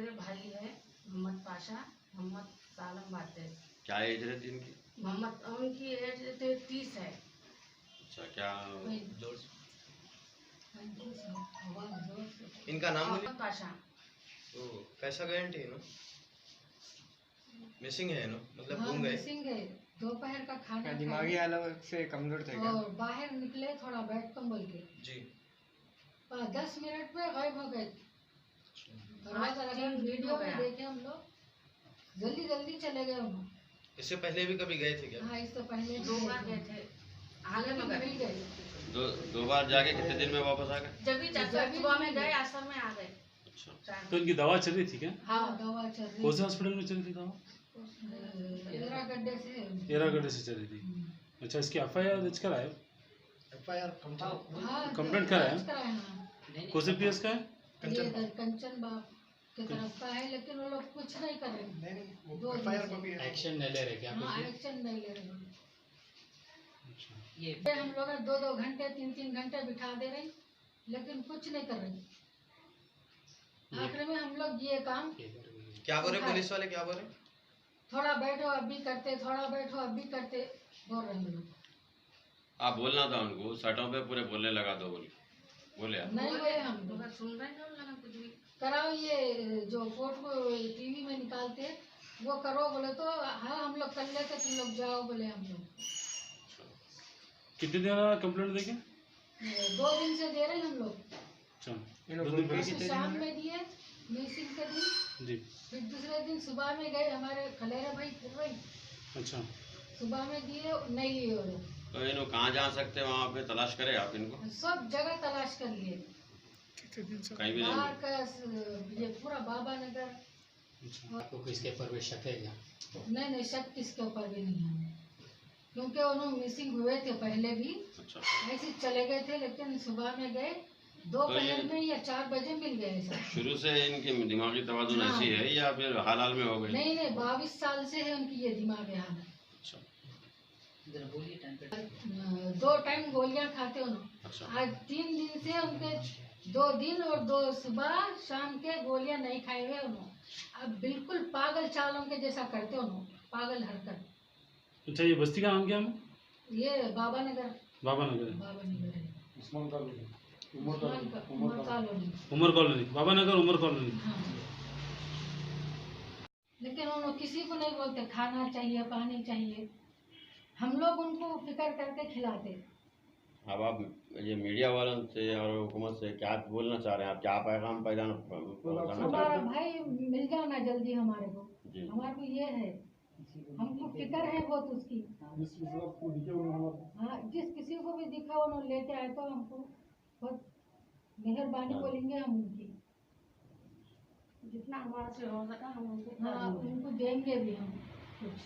मेरे भाई है मोहम्मद पाशा, मोहम्मद सालम बाते। क्या एज रहती इनकी? मोहम्मद उनकी एज 30 है। अच्छा, क्या इनका नाम मोहम्मद पाशा। ओ, कैसा गए थे ना? मिसिंग है ना, मतलब हाँ, गुम गए। मिसिंग है। दोपहर का खाना दिमागी हालत से कमजोर थे क्या? और बाहर निकले थोड़ा बैठ कंबल के जी। 10 मिनट में गायब हो गए। आज वीडियो में देखे हम लोग, जल्दी जल्दी चले गए हम। इससे पहले भी कभी गए थे क्या? हाँ, इससे पहले 2 बार गए थे, आगे में मिल गए। गए। दो बार जाके कितने दिन में वापस आ गए? जब भी सुबह में गए, आसर में आ गए। अच्छा, तो इनकी दवा चल रही थी क्या? हाँ, दवा चल रही कौन से हॉस्पिटल में चल रही थी दवा? एरागड्ढे से। एरागड्ढे से चल रही थी। अच्छा, इसकी FIR दर्ज कराए? FIR कंप्लेंट कराया? कौन से PS का है? कंचन बाग की तरफ का है, लेकिन वो लोग कुछ नहीं कर रहे। एक्शन नहीं ले रहे क्या? हाँ, एक्शन नहीं ले रहे। ये हम लोग 2-2 घंटे 3-3 घंटे बिठा दे रहे, लेकिन कुछ नहीं कर रहे। आखिर में हम लोग ये काम क्या बोले पुलिस वाले, क्या बोले? थोड़ा बैठो अब भी करते, थोड़ा बैठो अब भी करते बोल रहे हैं लोग। आप बोलना था उनको, सटों पे पूरे बोलने लगा दो बोले आप। नहीं बोले हम लोग। सुन रहे हैं कुछ भी। कराओ ये जो फोटो टीवी में निकालते हैं, वो करो बोले तो हाँ हम लोग कर लेते, तुम लोग जाओ बोले हम लोग। कितने दिन कंप्लेंट देंगे? 2 दिन से दे रहे हैं हम लोग। अच्छा, परसों शाम में दिए मिसिंग के दिन, जी। फिर दूसरे दिन सुबह में गए, हमारे खलेरा भाई फिर वही अच्छा, सुबह में दिए, नहीं लिए वो लोग। तो इनको कहाँ जा सकते हैं, वहाँ पे तलाश करें आप इनको? सब जगह तलाश कर लिए, कहीं भी नहीं बाहर मिले? का ये पूरा बाबा नगर। आपको किसके पर भी शक है क्या? नहीं, शक किसके ऊपर भी नहीं है, क्योंकि उन्होंने मिसिंग हुए थे पहले भी, अच्छा, ऐसे चले गए थे, लेकिन सुबह में गए, दोपहर में या 4 बजे मिल गए सब। शुरू से इनकी दिमागी तवाज़ुन ऐसी है या फिर हाल हाल में हो गई? नहीं, 22 साल से है उनकी ये दिमागी हालत। अच्छा, 2 टाइम गोलियां खाते उन्होंने। अच्छा, आज 3 दिन से उनके 2 दिन और 2 सुबह शाम के गोलियां नहीं खाए हुए उन्होंने। अब बिल्कुल पागल चालों के जैसा करते उन्होंने, पागल हरकत। अच्छा, ये बस्ती का नाम क्या है? ये बाबा नगर। बाबा नगर है। बाबा नगर है। Umar colony. Umar colony, Baba Nagar Umar colony. हाँ। लेकिन उन्होंने किसी को नहीं बोलते, खाना चाहिए, पानी चाहिए, हम लोग उनको फिक्र करके खिलाते। अब आप ये मीडिया वालों से और हुकूमत से क्या बोलना चाह रहे हैं आप? क्या पैगाम पहुंचाना चाह रहे हमारा हैं? भाई मिल जाना जल्दी हमारे को। जी। हमारे को ये है, हमको फिक्र है बहुत उसकी। हाँ, जिस किसी को भी दिखा उन्होंने लेके आए तो हमको बहुत मेहरबानी बोलेंगे हम उनकी। जितना हमारे से हो सका हम उनको हाँ, उनको देंगे भी हम कुछ।